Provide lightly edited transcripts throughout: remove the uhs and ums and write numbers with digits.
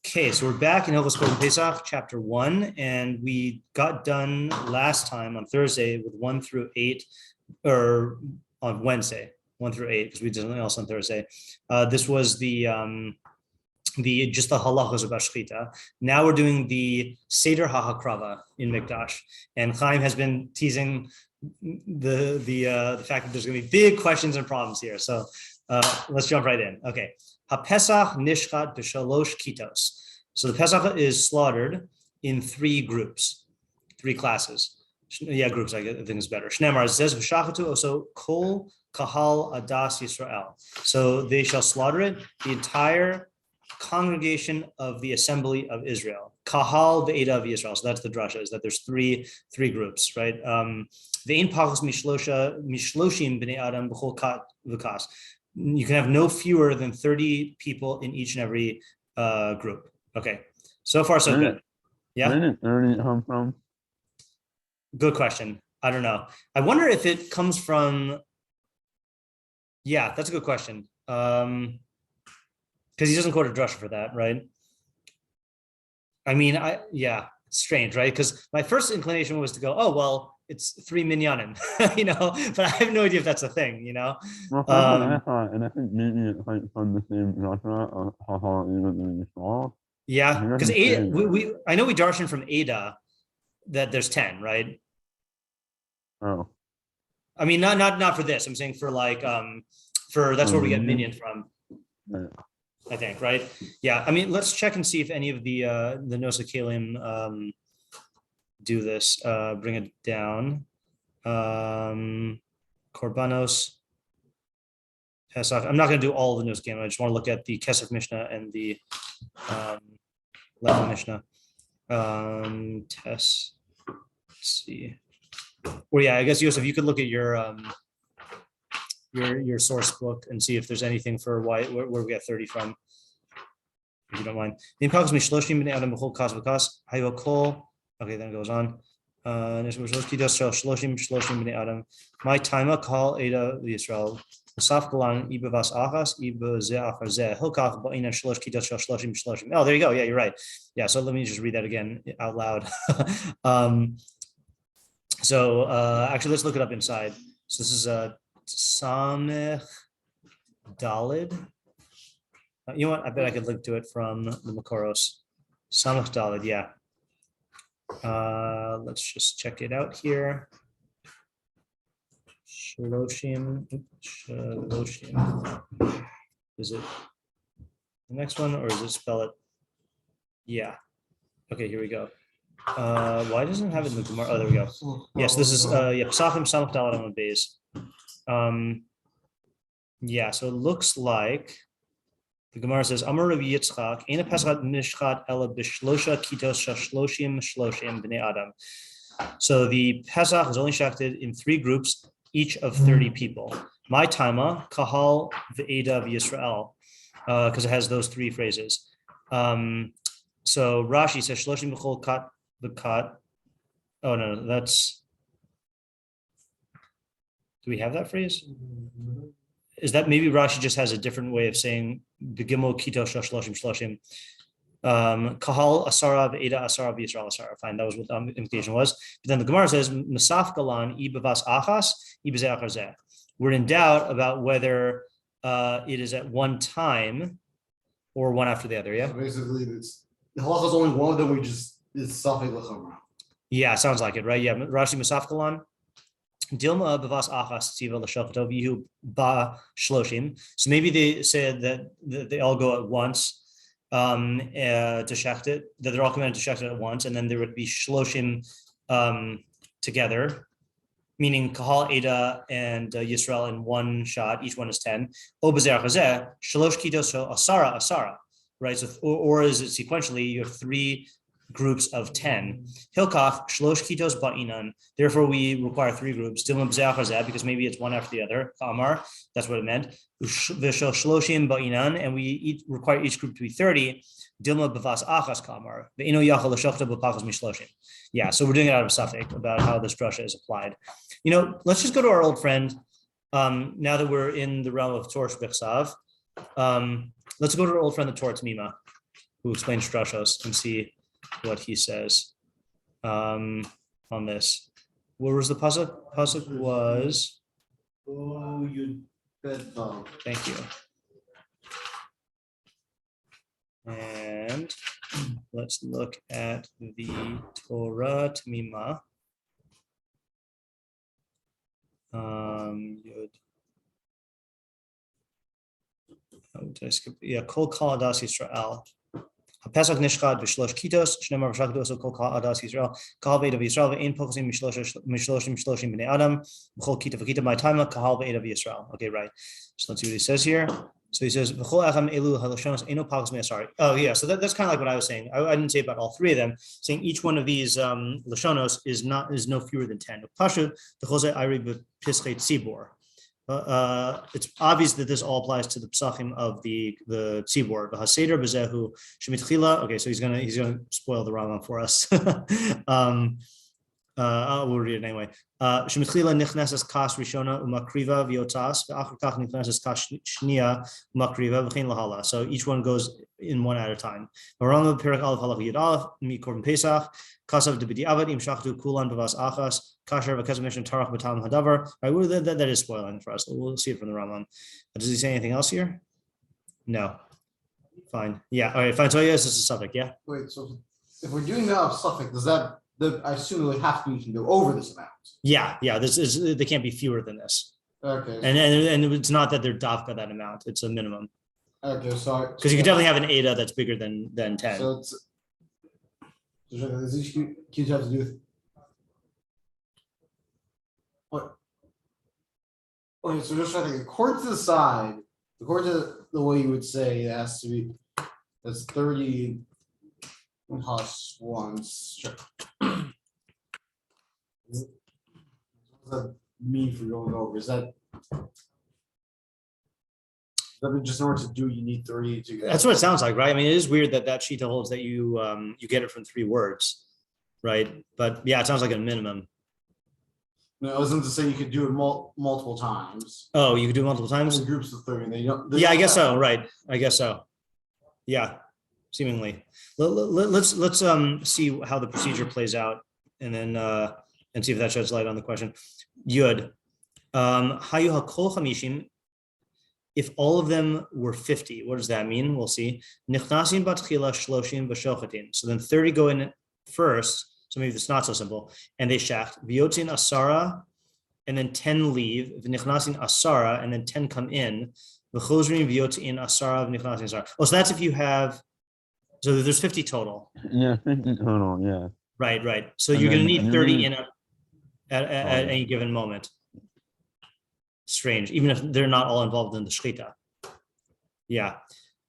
Okay, so we're back in Hilchos Korban Pesach, chapter 1, and we got done last time on Thursday with 1 through 8, or on Wednesday, 1 through 8, because we did something else on Thursday. This was the just the halachos about Shechita. Now we're doing the Seder HaHakrava in Mikdash, and Chaim has been teasing the fact that there's going to be big questions and problems here. So let's jump right in. Okay. HaPesach nishchat b'shalosh kitos. So the Pesach is slaughtered in 3 groups, 3 classes. Yeah, groups, I think is better. Shnemar says v'shachatu also kol kahal adas Yisrael. So they shall slaughter it, the entire congregation of the assembly of Israel. Kahal ve'eda of Yisrael. So that's the drasha, is that there's three groups, right? Ve'in pachos mishloshim b'nei adam b'chol kat v'kas. You can have no fewer than 30 people in each and every group. Okay, so far so good. Yeah. Where did 30 come from? Good question. I don't know. I wonder if it comes from. Yeah, that's a good question. Because he doesn't quote a drasha for that, right? I mean, it's strange, right? Because my first inclination was to go, oh well, it's 3 minyanim, but I have no idea if that's a thing, Well, that's what I thought, and I think maybe it's like from the same drasha of how you saw. Yeah, because I know we darshan from Ada that there's 10, right? Oh. I mean, not for this. I'm saying for like for that's where we get minyan from. Yeah. I think, right? Yeah. I mean, let's check and see if any of the Nosa Kalim do this. Bring it down. Korbanos Pesach. I'm not going to do all the Nosa Kalim. I just want to look at the Kesef Mishnah and the Level Mishnah. Let's see. Well, yeah, I guess Yosef, you could look at your source book and see if there's anything for where we get 30 from, if you don't mind. Okay, then it goes on. My timer call Ada Yisrael. Oh, there you go. Yeah, you're right. Yeah, so let me just read that again out loud. So actually, let's look it up inside. So this is Samech Dalid. You know what? I bet I could link to it from the Makoros. Samech Dalid, yeah. Let's just check it out here. Shaloshim. Is it the next one, or is it spell it? Yeah. Okay, here we go. Why doesn't it have it in the Gemara? Oh, there we go. Yes, this is Psachim Samach Dalad on Beis. Yeah, so it looks like the Gemara says Amar Rav Yitzchak Eina Pesach Nishchat Ela Bishlosha Kitos Shloshim Shloshim Bnei Adam. So the Pesach is only shechted in 3 groups, each of 30 people. My Tama Kahal Ve'eda of Yisrael, because it has those 3 phrases. So Rashi says Shloshim B'chol Kat V'kat. Oh no, that's. Do we have that phrase? Is that maybe Rashi just has a different way of saying Begimel Kito Shloshim Shloshim? Kahal Asara Ve'eda Asara V'Yisrael Asara. Fine, that was what the implication was. But then the Gemara says Masaf Galan Ibavas Achas Ibazeh Acharzeh. We're in doubt about whether it is at one time or one after the other. Yeah. So basically, the halachos is only one of them. We just is safek l'chavurah. Yeah, sounds like it, right? Yeah, Rashi Masaf Galan. Dilma bavas achas tiva l'shochatov yihu ba shloshim. So maybe they said that they all go at once to shecht it, that they're all commanded to shecht it at once, and then there would be shloshim together, meaning Kahal, Ada, and Yisrael in one shot. Each one is 10. O b'zeh achazeh shlosh kitos asara, right? So, or is it sequentially? You have 3 groups of 10. Hilchos shlosh kitos ba'inan. Therefore, we require 3 groups. Dilma b'zeh achazeh, because maybe it's one after the other. Amar, that's what it meant. V'shel shloshim ba'inan, and we require each group to be 30. Dilma b'vas achas kamar. Ve'ino yachal l'shachta b'pachos mishloshim. Yeah, so we're doing it out of safek about how this drasha is applied. Let's just go to our old friend. Now that we're in the realm of Torah Bechsav, let's go to our old friend, the Torah Tamima. who explains drashos, and see what he says on this. Where was the pasuk? Pasuk was. Oh, you bet. Thank you. And let's look at the Torah Tamima. Yud. Oh, did I skip? Yeah, Kol Kal Adas Yisrael. Pesach Nishchad v'shlosh kitos shnemar v'shachdos Kol Kal Adas Yisrael Kahal Ve'edav Yisrael ve'ein pokusim mishloshim b'nei Adam v'chol kita v'kita my time Kahal Ve'edav Yisrael. Okay, right. So let's see what he says here. So he says v'chol echam elu haloshonos eno pakus me'asar. Oh yeah, so that's kind of like what I was saying. I didn't say about all three of them. Saying each one of these lashonos is no fewer than 10. Pashu v'chol ayri b'pischei tzibor. It's obvious that this all applies to the psachim of the tzibor. V'haseder b'zehu shemitchila. Okay, so he's gonna spoil the Rambam for us. We'll read it anyway. Shemitchila nichnesas kas rishona umakriva v'yotas ve'achar kach nichnesas kas shnia umakriva v'chein lahala. So each one goes in one at a time. Rambam Perak Aleph Halach Yud Aleph mi Korban Pesach kasav debidi avad im shachtu kulan b'vas achas kasher v'kazim mishnah tarach b'tam hadavar. Right, that is spoiling for us. We'll see it from the Rambam. Does he say anything else here? No. Fine. Yeah. All right. Fine. So yes, this is a suffix. Yeah. Wait. So if we're doing that of suffix, does that? I assume it would have to be you can go over this amount. Yeah. This is they can't be fewer than this. Okay. And it's not that they're dafka that amount. It's a minimum. Okay. So because you could definitely have an Ada that's bigger than 10. So it's. So does each cube have to do with what? Okay, so just trying to think. According to the side, according to the way you would say it has to be, that's 30 plus once. Sure. What does that mean for going over? Is that just in order to do, you need 30 to get? That's what it sounds like, right? I mean, it is weird that Shita holds that you get it from 3 words, right? But yeah, it sounds like a minimum. No, it wasn't to say you could do it multiple times. Oh, you could do it multiple times? In groups of 30. Yeah, I guess so. Right. I guess so. Yeah, seemingly. Let's see how the procedure plays out, and then and see if that sheds light on the question. Yud. Hayu hakol chamishim. If all of them were 50, what does that mean? We'll see. Nichnasin batchila shloshim v'shochatin. So then 30 go in first. So maybe it's not so simple. And they shacht. V'yotzin asara, and then 10 leave. V'nichnasin asara, and then 10 come in. V'chozrin v'yotzin asara v'nichnasin asara. Oh, so that's if you have. So there's 50 total. Yeah, 50 total. Yeah. Right. So you're going to need 30 in at any given moment. Strange, even if they're not all involved in the shechita. Yeah.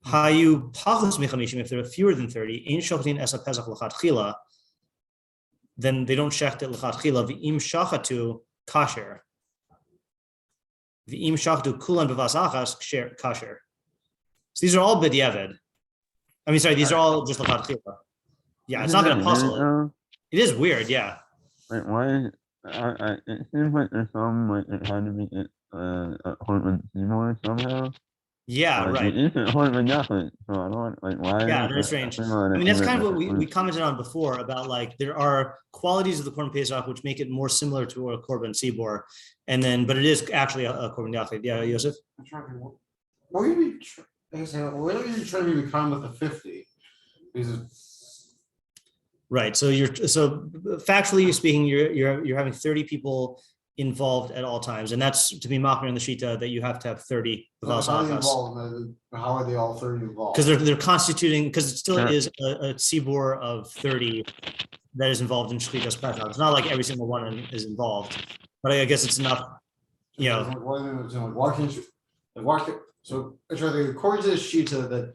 Hayu pachos mechamishim, if there are fewer than 30, ein shochatin esa pesach l'chatchila, then they don't shecht it l'chatchila. V'im shachatu kasher. V'im shachatu kulan b'vas achas kasher. So these are all b'diavad. I mean, sorry, these are all just l'chatchila. Yeah, it's not going to puzzle it. It is weird, yeah. Wait, why? It seems like there's some like it had to be Korban Seymour somehow. Yeah, like, right. Korban Yachid, so I don't like why. Yeah, very strange. I mean, that's kind of what we commented on before about like there are qualities of the Korban Pesach which make it more similar to a Korban Sibor, and then but it is actually a Korban Yachid. Yeah, Yosef. I'm trying to think, what are you trying to be kind with the 50? Right. So factually speaking, you're having 30 people involved at all times, and that's to be machmir in the shita that you have to have 30. How are they all 30 involved? Because they're constituting, because it still is a tzibor of 30 that is involved in Shechitas Pesach. It's not like every single one is involved, but I guess it's enough. You know. So according to the shita that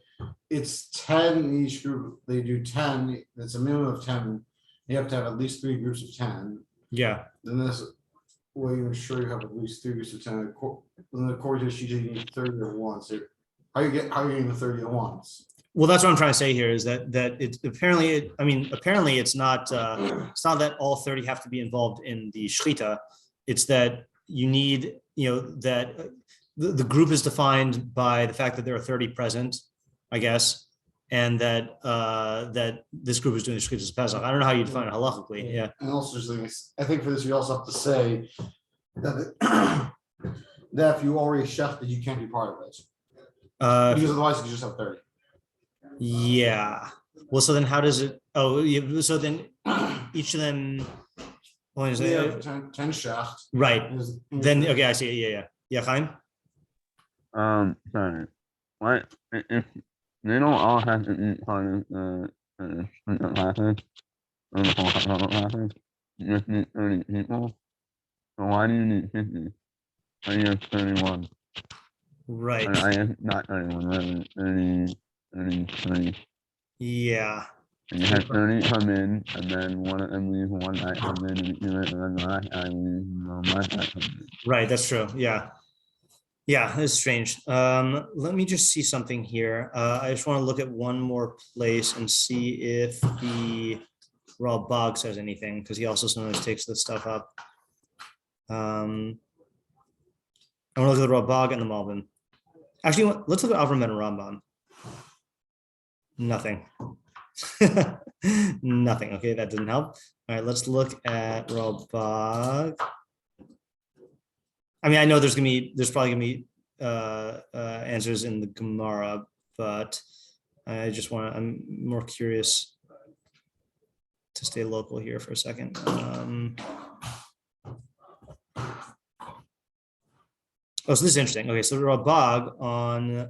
it's 10 in each group. They do 10. It's a minimum of 10. You have to have at least 3 groups of 10. Yeah. Then this way you ensure you have at least 3 groups of 10. Then according to the shita, you need 30 at once. So how are you getting the 30 at once? Well, that's what I'm trying to say here is that it's apparently it's not that all 30 have to be involved in the shechita. It's that you need, that the group is defined by the fact that there are 30 present, I guess, and that that this group is doing the Shechitas Pesach. I don't know how you define it halachically. Yeah. And also, I think for this, we also have to say that that if you already shechted, you can't be part of it. Because otherwise you just have 30. Yeah. Well, so then how does it? Oh, yeah, so then each of them. Well, They have 10 shecht. right. Then okay, I see. Yeah. Chaim? Sorry. What if they don't all have to eat part of the classes or the whole classes? You just need 30 people. So why do you need 50? I guess 31. Right. I guess not 31, rather 30. Yeah. And you have 30 come in, and then one of them leaves, one guy come in, and then the last guy leaves, and the last guy comes in. Right. That's true. Yeah. Yeah, it's strange. Let me just see something here. I just want to look at one more place and see if the Rambam says anything, because he also sometimes takes this stuff up. I want to look at the Rambam and the Malbim. Actually, let's look at Avram and Rambam. Nothing. Nothing. Okay, that didn't help. All right, let's look at Rambam. I mean, I know there's probably gonna be answers in the Gemara, but I'm more curious to stay local here for a second. So this is interesting. Okay, so Rabag on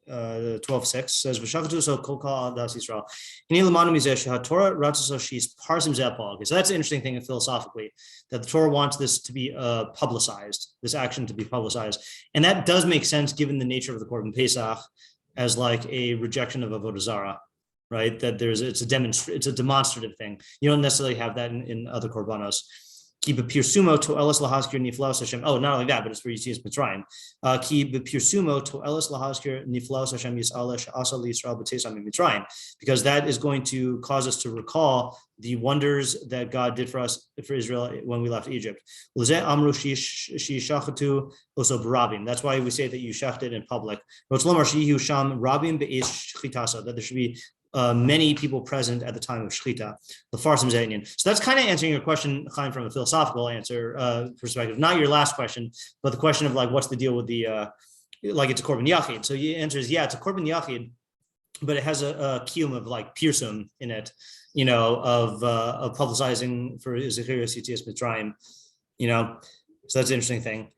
12:6 says V'shachatu so kol kal adas Yisrael. Hini lamanu mizeh shehaTorah ratzaso she's parsim zepal. Okay, so that's an interesting thing philosophically, that the Torah wants this to be publicized, this action to be publicized, and that does make sense given the nature of the Korban Pesach as like a rejection of avodah zarah, right? That it's a demonstrative thing. You don't necessarily have that in other korbanos. Ki b'pirsumo to'elas lahaskir niflaos Hashem. Oh, not only that, but it's where you see it's Mitzrayim. Ki b'pirsumo to'elas lahaskir niflaos Hashem yis'ala she'asa liYisrael b'teisam Mitzrayim, because that is going to cause us to recall the wonders that God did for us, for Israel, when we left Egypt. L'zeh amru she'shachatu oso b'rabim. That's why we say that you shechted in public. Rotzlomar she'ihu sham rabim be'es shechitasa, that there should be many people present at the time of Shechita, the farsim zaynin. So that's kind of answering your question, Chaim, from a philosophical answer perspective, not your last question, but the question of like, what's the deal with the, like it's a Korban Yachid. So the answer is, yeah, it's a Korban Yachid, but it has a kiyum of like pirsum in it, of publicizing for Shechitas Mitzrayim, so that's an interesting thing.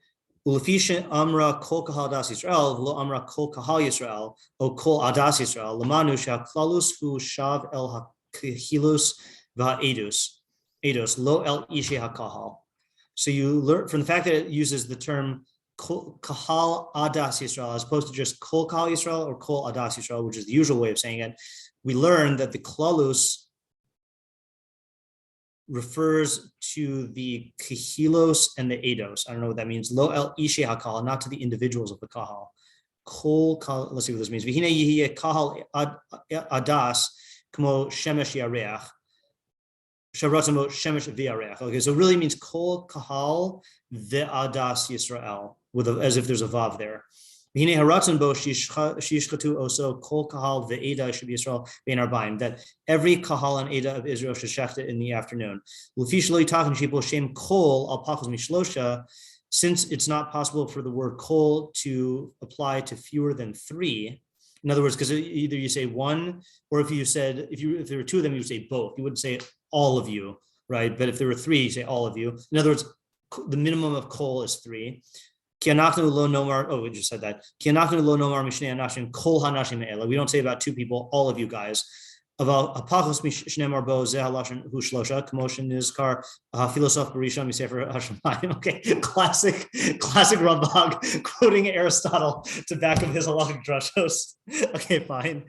Ulafisha amra kol kahal adas Yisrael, lo amra kol kahal Yisrael, o kol adas Yisrael, lamanu shaklalus hu shav el hakilus v'ha'edus, lo el ishe hakahal. So you learn from the fact that it uses the term kahal adas Yisrael as opposed to just kol kahal Yisrael or kol adas Yisrael, which is the usual way of saying it. We learn that the klalus refers to the kahilos and the edos. I don't know what that means. Lo el ishe hakahal, not to the individuals of the kahal. Kol kahal, let's see what this means. V'hine yihye kahal adas kmo shemesh yareach. Sharatzamo shemesh v'yareach. Okay, so it really means kol kahal ve'adas Yisrael, as if there's a vav there. V'hine haratzon bo shishchatu oso kol kahal ve'eda should be Yisrael bein arba'im, that every kahal and eda of Israel should shecht in the afternoon. L'fish lo yitachin people shem kol al pachos mishlosha, since it's not possible for the word kol to apply to fewer than 3. In other words, because either you say one, or if there were 2 of them, you would say both. You wouldn't say all of you, right? But if there were 3, you say all of you. In other words, the minimum of kol is 3. We just said that. We don't say about 2 people, all of you guys. Okay, classic Rambam quoting Aristotle to back up his halachic drashos. Okay, fine.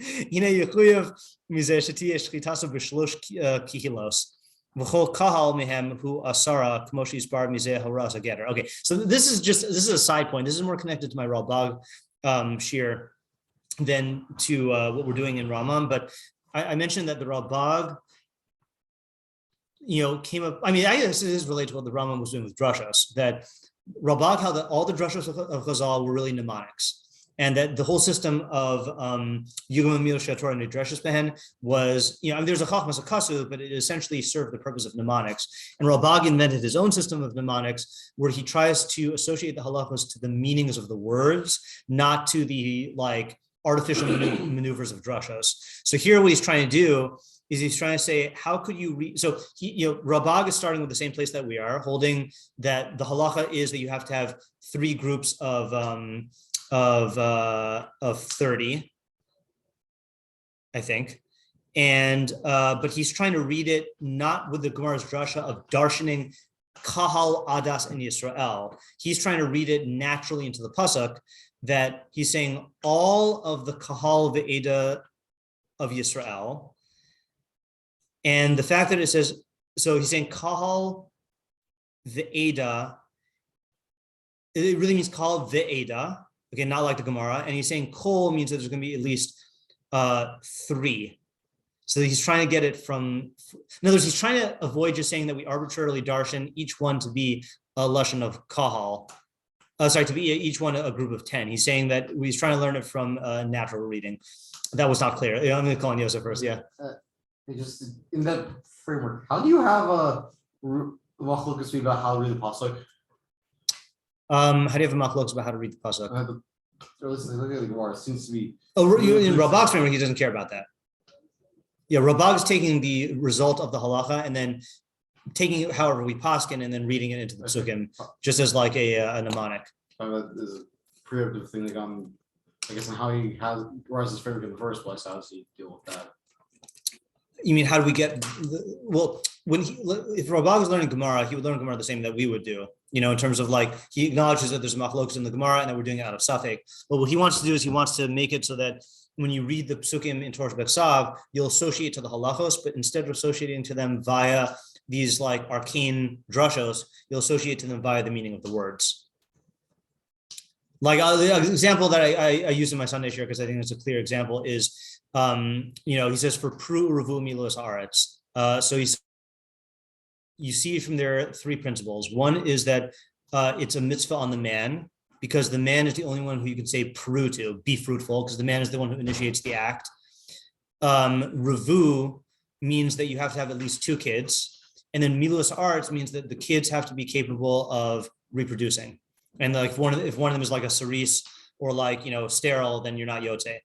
Okay, so this is a side point. This is more connected to my Rambam shiur than to what we're doing in Rambam. But I mentioned that the Rambam, came up. I mean, I guess it is related to what the Rambam was doing with drashos. That Rambam held that all the drashos of Chazal were really mnemonics. And that the whole system of Yugam Mil Shator and Nidreshes Behen was, I mean, there's a Chachmas a Kasu, but it essentially served the purpose of mnemonics. And Rambam invented his own system of mnemonics, where he tries to associate the halachos to the meanings of the words, not to the artificial maneuvers of drashos. So here, what he's trying to do is he's trying to say, how could you read? So Rambam is starting with the same place that we are, holding that the halacha is that you have to have 3 groups of 30, I think. And but he's trying to read it not with the Gemara's drasha of darshaning kahal adas in Yisrael. He's trying to read it naturally into the pasuk, that he's saying all of the kahal ve'eda of Yisrael. And the fact that it says, so he's saying kahal ve'eda, it really means kahal ve'eda. Okay, not like the Gemara. And he's saying kol means that there's going to be at least 3. So he's trying to get it from, in other words, he's trying to avoid just saying that we arbitrarily darshan each one to be a lashon of kahal. To be each one a group of 10. He's saying that he's trying to learn it from natural reading. That was not clear. I'm going to call on Yosef first, yeah. Just in that framework, how do you have a machlokas about how to read the pasuk? How do you have a machlokas about how to read the pasuk? Look at the Gemara. It seems to be. Oh, in Rabag's framework, he doesn't care about that. Yeah, Rabag is taking the result of the halacha and then taking it however we paskin and then reading it into the psukim, just as like a mnemonic. There's a preemptive thing like I guess on how he has where's his framework in the first place. How does he deal with that? You mean how do we get when if Rabag is learning Gemara, he would learn Gemara the same that we would do, in terms of he acknowledges that there's a machlokas in the Gemara and that we're doing it out of safek. But what he wants to do is he wants to make it so that when you read the psukim in Torah Beksav, you'll associate to the halachos, but instead of associating to them via these arcane drashos, you'll associate to them via the meaning of the words. The example that I use in my Sunday share, because I think it's a clear example, is he says for pru revu milos aretz. So you see from there 3 principles. One is that it's a mitzvah on the man, because the man is the only one who you can say pru to, be fruitful, because the man is the one who initiates the act. Revu means that you have to have at least 2 kids. And then milos aretz means that the kids have to be capable of reproducing. And if one of them is like a cerise or sterile, then you're not yotze.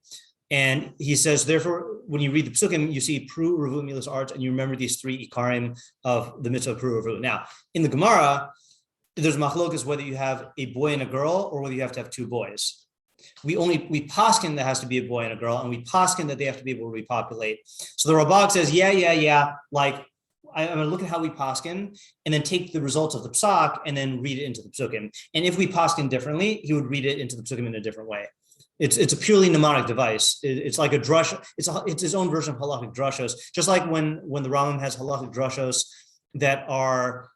And he says, therefore, when you read the psukim, you see pru, revu, milos aretz, and you remember these 3 ikarim of the mitzvah pru, revu. Now, in the Gemara, there's machlokas whether you have a boy and a girl or whether you have to have 2 boys. We paskin that has to be a boy and a girl, and we paskin that they have to be able to repopulate. So the Rabag says, yeah. I'm going to look at how we paskin and then take the results of the psak and then read it into the psukim. And if we paskin differently, he would read it into the psukim in a different way. It's a purely mnemonic device. It's like a drush. It's his own version of halachic drushos. Just like when the Rambam has halachic drushos that are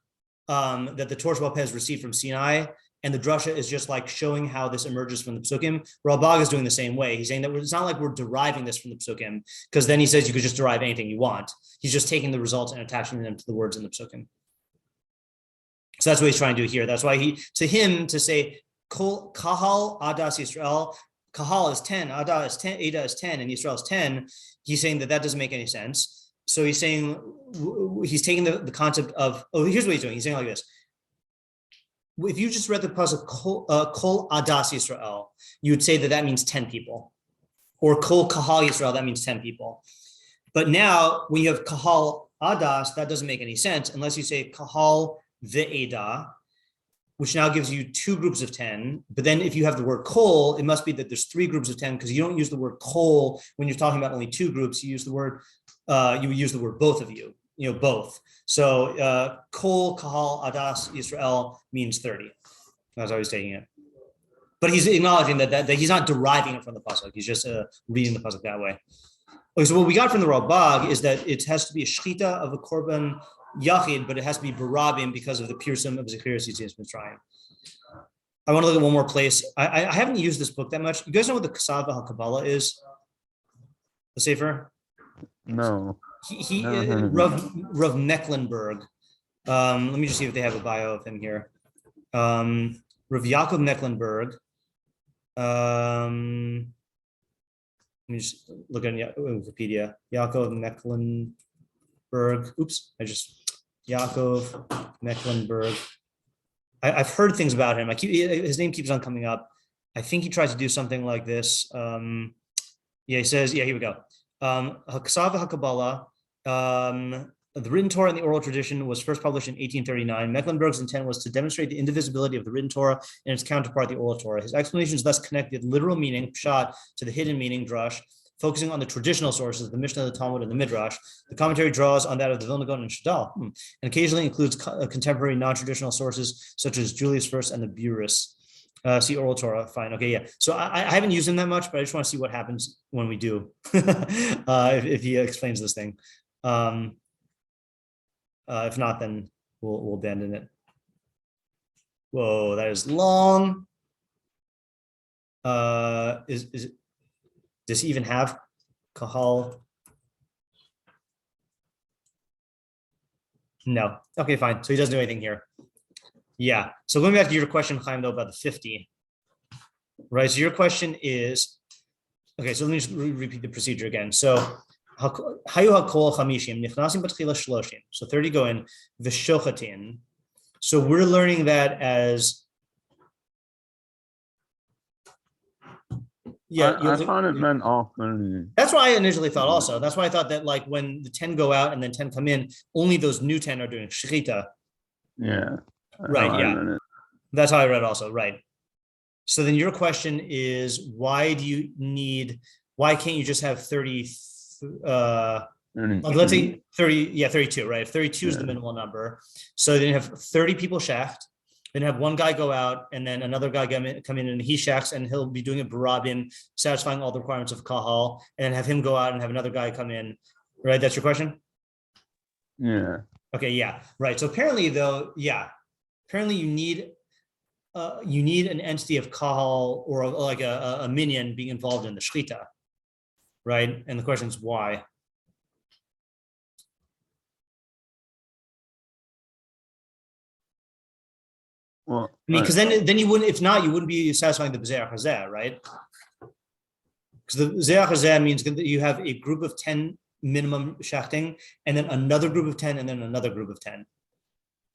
that the Torah Shabbat has received from Sinai, and the drasha is just showing how this emerges from the psukim. Rambam is doing the same way. He's saying that it's not like we're deriving this from the psukim, because then he says you could just derive anything you want. He's just taking the results and attaching them to the words in the psukim. So that's what he's trying to do here. That's why to say Kol kahal adas Yisrael, kahal is 10, ada is 10, ada is 10, and Yisrael is 10. He's saying that doesn't make any sense. So he's saying he's taking the concept of here's what he's doing. He's saying like this. If you just read the pasuk kol adas Yisrael, you would say that means 10 people, or kol kahal Yisrael, that means 10 people. But now when you have kahal adas, that doesn't make any sense unless you say kahal ve'eda, which now gives you 2 groups of 10. But then if you have the word kol, it must be that there's 3 groups of 10, because you don't use the word kol when you're talking about only 2 groups. You use the word you would use the word both of you. Both. So kol kahal adas Yisrael means 30. That's how he's taking it. But he's acknowledging that he's not deriving it from the pasuk. He's just reading the pasuk that way. Okay, so what we got from the Rambam is that it has to be a shechita of a korban yachid, but it has to be barabim because of the pirsum of Shechitas in Mitzrayim. I want to look at one more place. I haven't used this book that much. You guys know what the Kasav HaKabbalah is? The Sefer? No. Rav Mecklenburg. Let me just see if they have a bio of him here. Rav Yaakov Mecklenburg. Let me just look at Wikipedia. Yaakov Mecklenburg. Oops, Yaakov Mecklenburg. I've heard things about him. His name keeps on coming up. I think he tries to do something like this. He says, here we go. Haksav HaKabbalah, the written Torah and the oral tradition was first published in 1839. Mecklenburg's intent was to demonstrate the indivisibility of the written Torah and its counterpart, the oral Torah. His explanations thus connected literal meaning, pshat, to the hidden meaning, drush, focusing on the traditional sources, the Mishnah, the Talmud, and the Midrash. The commentary draws on that of the Vilna Gaon and Shadal, and occasionally includes contemporary non-traditional sources such as Julius First and the Buris. See oral Torah, fine, okay, yeah. So I haven't used him that much, but I just want to see what happens when we do, if he explains this thing. If not, then we'll abandon it. Whoa, that is long. Does he even have kahal? No. Okay, fine. So he doesn't do anything here. Yeah. So going back to your question, Chaim, though, about the 50, right? So your question is, okay, so let me just repeat the procedure again. So hayu hakol chamishim nichnasim b'tchila shloshim. So 30 go in v'shochatin. So we're learning that as, I thought it meant all 30. That's what I initially thought also. That's why I thought that like when the 10 go out and then 10 come in, only those new 10 are doing shechita. Yeah. Right, yeah. That's how I read also, right. So then your question is, why can't you just have 30, let's say 30, 32, right? If 32 is the minimal number. So then you have 30 people shecht, then have one guy go out and then another guy come in and he shechs and he'll be doing it barabin, satisfying all the requirements of kahal, and then have him go out and have another guy come in, right? That's your question? Yeah. Okay, yeah, right. So apparently though, apparently you need an entity of kahal or like a minion being involved in the shechita, right? And the question is why? Well, because then you wouldn't. If not, you wouldn't be satisfying the b'zeach hazeh, right? Because the b'zeach hazeh means that you have a group of 10 minimum shechting, and then another group of 10, and then another group of 10.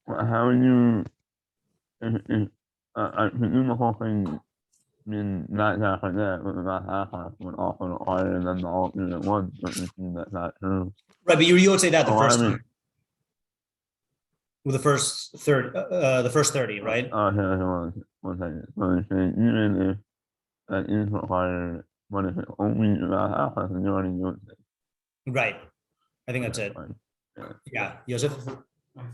How would you? I presume the whole thing mean not exactly that, but about half would also require them to all do it at once, but that's not true. Right, but you would say that the first time. With the first 30, right? Okay, one second. So you're saying even if that is required, but if it only about half, then you already do it. Right. I think that's it. Fine. Yeah, Joseph? I think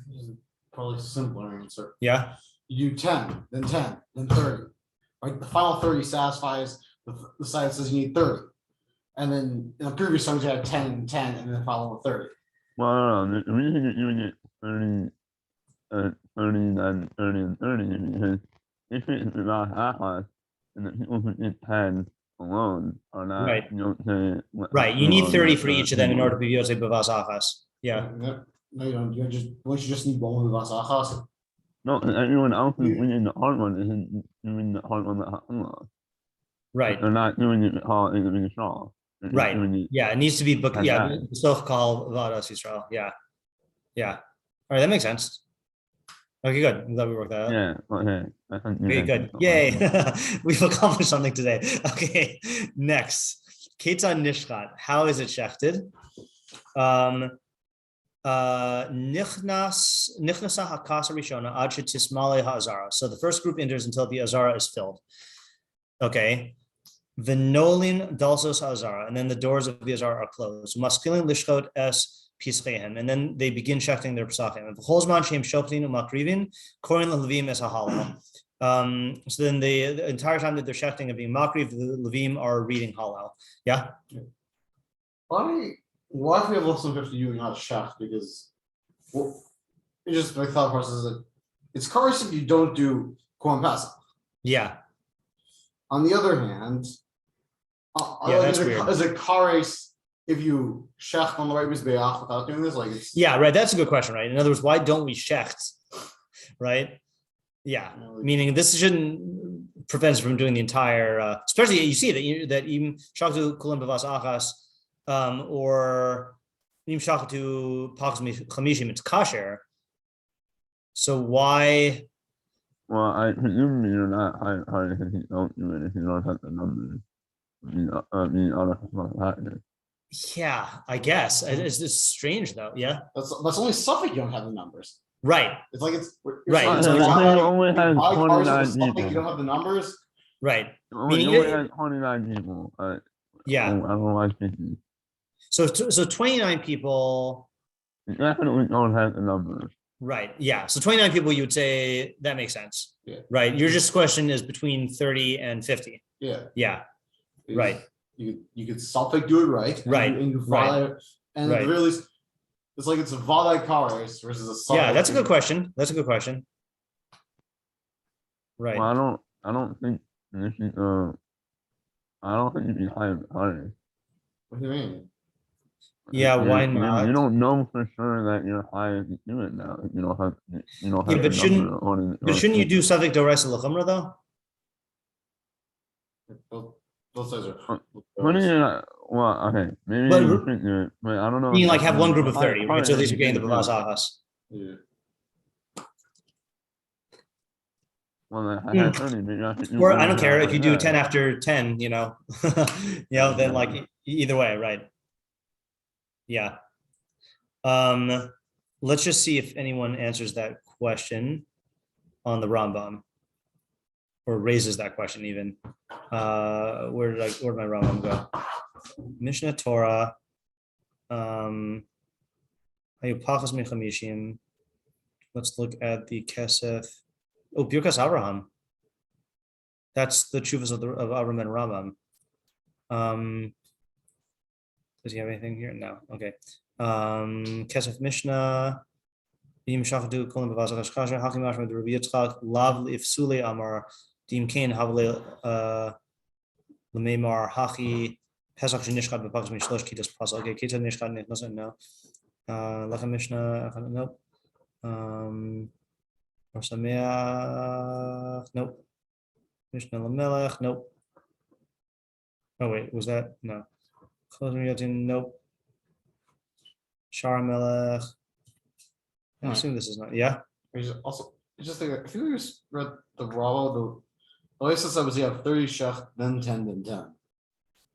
this is probably a simpler answer. Yeah. You do 10, then 10, then 30. Right? The final 30 satisfies the side that says you need 30. And then in the previous songs you had 10 and 10, and then follow with 30. Well, no, the reason you're doing it 30, 30, 30, and 30 is because if it's about half, and the people who get 10 alone are not, right. You don't say. Right, you need 30 for each of them in order to be able to say b'vas achas. Yeah. No, you don't. You just need one with b'vas achas. No, everyone else is winning the hard one isn't doing the hard one that right. They're not doing it hard in the strong. Right. Yeah, it needs to be book. Yeah, self call vadas Yisrael. Yeah. Yeah. All right, that makes sense. Okay, good. I'm glad we worked that out. Yeah. Okay. Okay, good. Yay. We've accomplished something today. Okay. Next. Ketzad nishchat. How is it shechted? Nichnasa hakasa rishona ad shetismale ha'azara. So the first group enters until the azara is filled. Okay. Vinolin dalsos ha'azara, and then the doors of the azara are closed. Maskilin lishchot es pischehem, and then they begin shechting their psachim. And v'cholzman sheim shochtin umakrivin korin levim es hahala. So then the entire time that they're shechting and being makriv, the levim are reading halal. Yeah. Why if we have less than 50 you not shech? Because it just my thought process is that it's kares if you don't do Korban Pesach. Yeah. On the other hand, that's weird. Is it kares if you shech on the right mizbeach without doing this? Like it's right. That's a good question, right? In other words, why don't we shecht? Right. Yeah, You know, like- meaning this shouldn't prevent us from doing the entire, especially you see that even shaktu kulam b'vas achas, or im shaktu pachas chamishim, it's kasher. So why? Well, I presume you're not hard if you don't do it if you don't have the numbers. Yeah, I guess it's just strange though. Yeah, That's only Suffolk you don't have the numbers. right, It's like it's Right, It's it's like only- it only has buy cars with 29 Suffolk, people. you don't have the numbers. right. Only Meaning has 29 people. Yeah. I don't know why 50. So 29 people. You definitely don't have the numbers. Right. Yeah. So 29 people, you would say that makes sense. Yeah. Right. Your just question is between 30 and 50. Yeah. Yeah. It's- Right. You could Suffolk do it right. Right, And you right, Vaday, and right. at the very least, it's like it's a Vaday cars versus a Suffolk. Yeah, that's a good question. That's a good question. Right. Well, I don't think this is I don't think you can hire higher. What do you mean? Yeah, why You not? don't know for sure that you're hired to do it now. You don't have Yeah, the but shouldn't- number on it. But shouldn't you do Suffolk Doraisa Lachumra though? Both sides are. What do you well, okay, maybe But- you should do it, but I don't know. You if like that's have one group enough. of 30, right? So at least you're getting the Bavas Ahas. Yeah. Well, I had 30, but you have to do Or I one don't care if you do like 10 that. after 10, then like either way, right? Yeah. Let's just see if anyone answers that question on the Rambam or raises that question even. Where did my Rambam go? Mishnah Torah. Hayupachas Mechamishim. Let's look at the Kesef. Oh, Birkas Abraham. That's the Chuvas of Abraham and Rambam. Does he have anything here? No. Okay. Kesef Mishnah. Dim Shachdu Kolim Bavazach Kasher Hakim Ashma the Rabbi Yitzchak Lav if Sule Amar Dim Kain Havle Lememar Hachi Pesach Shnishkat Bapachas Mishlosh Kitas Pasal. Okay, Kita Nishkat Nichnas no. Lechem Mishnah nope. Sameach, nope. Mishnah Lamelech, nope. Oh wait, was that no? Nope. Shara Melech. I assume this is not. Yeah. Also, it's just like if you just read the Rava, the way says I was 30 shech, then 10, then 10.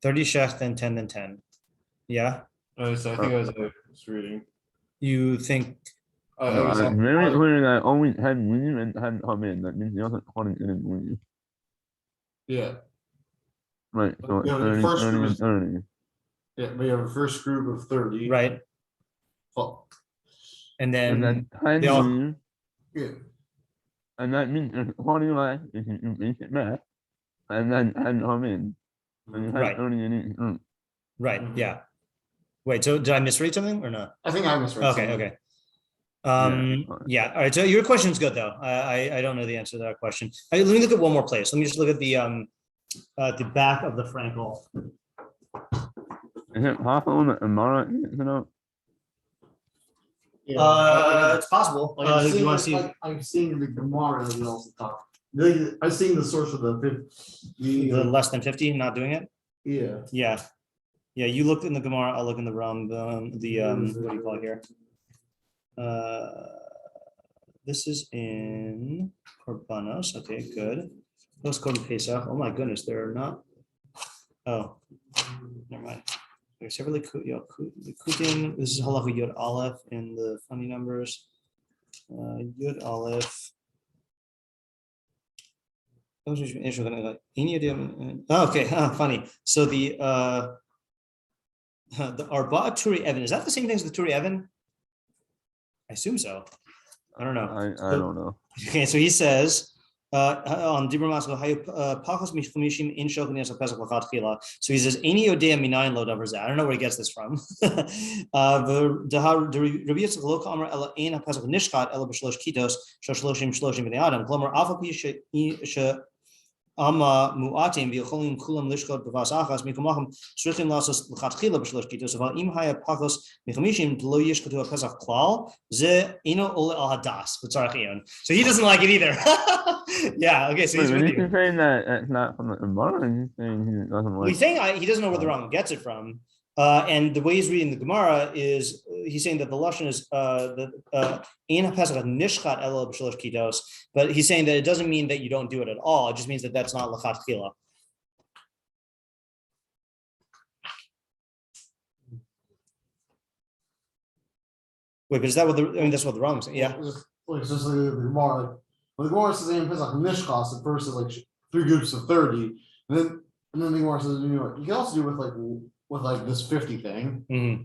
30 shech, then 10, then 10. Yeah. So I think I was reading. You think? It's very clear that only had William and hadn't come in. That means the other one didn't win. Yeah. Right. So Yeah, the 30, first 30, group and is- 30. Yeah, we have a first group of 30. Right. Well, And And then then 10 they all- William. yeah. And that means there's 20 left if you make it back. And then 10 come in. And you have Right. 30 in each group. right. Mhm. Yeah. Wait. So did I misread something or not? I think I misread Okay. something. Okay. Yeah. Yeah. All right. So your question's good though. I don't know the answer to that question. Let me look at one more place. Let me just look at the back of the Frankel. Is it possible that Amara, you know? Yeah. It's possible. Like, I'm You seeing want to it, see? like, I'm seeing the Gemara we also talk. I'm seeing the source of the fifth. The less than 50, not doing it? Yeah. Yeah. Yeah, you look in the Gemara, I'll look in the Rambam, what do you call it here? This is in Korbanos. Okay, good. Let's go to Pesach. Oh my goodness, there are not. Oh, never mind. There's several Kutin. This is halacha Yud Aleph in the funny numbers. Yud Aleph. Oh, okay, funny. So the Arba Turi Evan, is that the same thing as the Turi Evan? I assume so. I don't know. I don't know. Okay, so he says on Dibra Maslo Pachos Mishkamishim in Shokanias of Pesach Lachat Chila. So he says Any Odea Minayin Lo Davar Zeh. I don't know where he gets this from. The Rabbi Yitzchak Lo Kamar Ela Ein HaPesach Nishchat Ela B'Shlosh Kitos Shoshloshim Shloshim B'nei Adam Klomer Alpha Pi Ama mu'atim v'yocholim kulam lishchot b'vas achas mikamachim shrichim lasos l'chatchila b'shlosh kitos aval im haya pachos michamishim lo yishchatu pesach klal ze ino ole al hadas v'tzarach iyun. So he doesn't like it either. Yeah. Okay. So he's with you. saying that it's not from the Gemara, he's saying he doesn't like. He's saying he doesn't know where the Rambam gets it from. And the way he's reading the Gemara is he's saying that the lashon is in pesach nishchat elo b'shalosh kitos, but he's saying that it doesn't mean that you don't do it at all. It just means that that's not l'chatchila. Wait, but is that what the? I mean, that's what the Rambam saying. Yeah. It's just like the Gemara. Like, when the Gemara says in pesach nishchas, at first is like 3 groups of 30, and then the Gemara says, you know, you can also do with this 50 thing. Mm-hmm.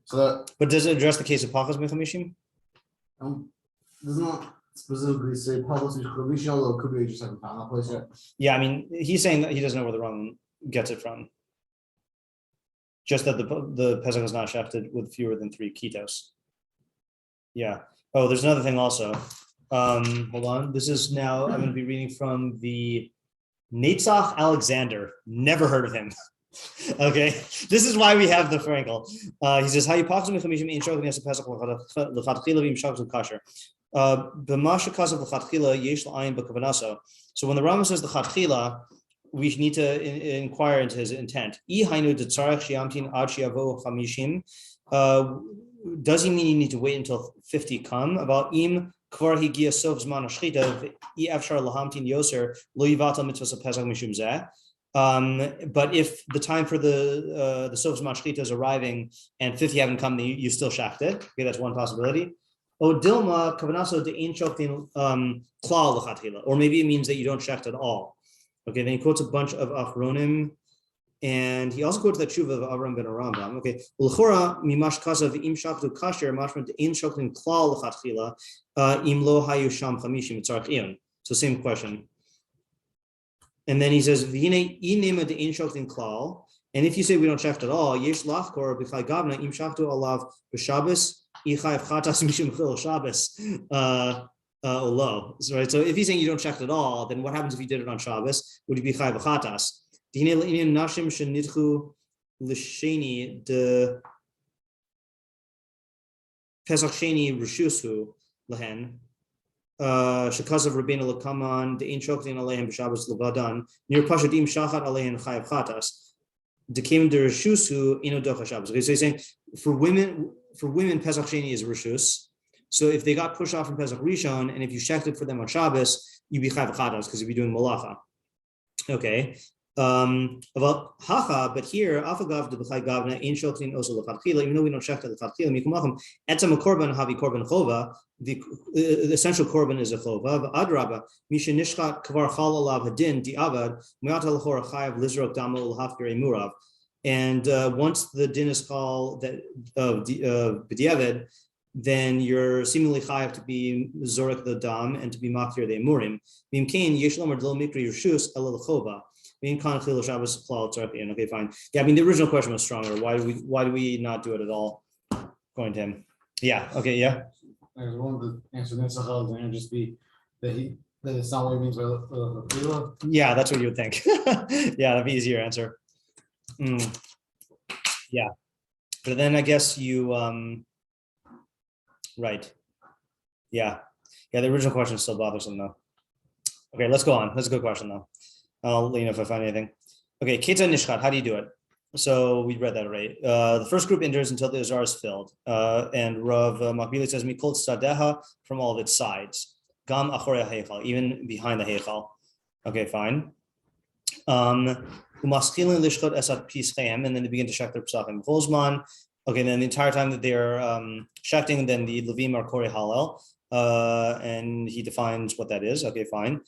So that, but does it address the case of pachos mechamishim? does not specifically say pachos mechamishim, although it could be just like a final place yet. Yeah, I mean, he's saying that he doesn't know where the Rambam gets it from. Just that the pesach is not shafted with fewer than 3 kitos. Yeah. Oh, there's another thing also. Hold on. This is now I'm going to be reading from the Netzach Alexander. Never heard of him. Okay, this is why we have the Frankel. He says, "How you pachos mechamishim in shogeg nes pesach l'chatchila v'im shogeg kasher b'masha kasav l'chatchila yesh l'ayun b'kavanaso." So when the Rambam says the chatchila, we need to inquire into his intent. I hainu detzarech shiamtin ad shiavo chamishim. Does he mean you need to wait until 50 come? About im kvar higia sof zman hashchita I afshar lahamtin yoser lo yivatal mitzvos pesach mishum zeh. But if the time for the sof zman shchita is arriving and 50 haven't come, then you still shaft it. Okay, that's one possibility. O dilma kavanaso de ein shoftin klal l'chatchila, or maybe it means that you don't shaft at all. Okay, then he quotes a bunch of achronim. And he also quotes that tshuva of Avram ben Rambam. Okay, l'chora mimash kasav im shachtu kasher mashmat ein shoklim klal l'chatchila im lo hayu sham chamishim tzarich iyun. So same question. And then he says v'hine inema de ein shoklim klal. And if you say we don't shaft at all, yesh lachkor b'chai gavna im shachtu alav b'shabbos ichayev chatas mishum chil Shabbos olo. Right. So if he's saying you don't shaft at all, then what happens if you did it on Shabbos? Would it be chayev chatas? Nashim shenidchu l'sheni de Pesach sheni rishushu lehen shekasav Rabbeinu lekaman de ein shoktin aleihem b'Shabbos levadan near pashadim shachat aleihem chayav chatas dekim de rishushu ino docha Shabbos. Okay, so he's saying for women Pesach sheni is rishus. So if they got pushed off from Pesach Rishon and if you shechted for them on Shabbos, you'd be chayav chatas because you'd be doing malacha. Okay. About hacha, but here afagav de b'chai gavna ein shoktin also l'chatchila. Even though we don't shechta l'chatchila, mikumachim etzem korban havi korban chova. The essential korban is a chova. Adraba misha nishchat kvar chal alav hadin diavad miyata l'chora chayav lizrok dama ulhafkir emurav. And once the din is called that b'diavad, then you're seemingly chayav to be zorek the dam and to be makir the emurim. Bimkein yesh lomer d'lo mikri rishus ela l'chova. Okay, fine. Yeah, I mean the original question was stronger. Why do we not do it at all? Going to him. Yeah. Okay. Yeah. I wanted to answer this and just be that it's not what he means by yeah, that's what you would think. Yeah, that'd be easier answer. Yeah, but then I guess you right. Yeah. The original question is still bothersome though. Okay, let's go on. That's a good question though. I'll let you know if I find anything. Okay, Keta Nishchat, how do you do it? So we read that already. The first group endures until the Azar is filled. And Rav Makbili says, Mikol Sadeha, from all of its sides. Gam Achore Heichal, even behind the Heichal. Okay, fine. Umaschilin Lishchot Esat Psachim, and then they begin to shech their Psachim. Holzman. Okay, then the entire time that they're shechting, then the Levim are Korei Halel. And he defines what that is. Okay, fine.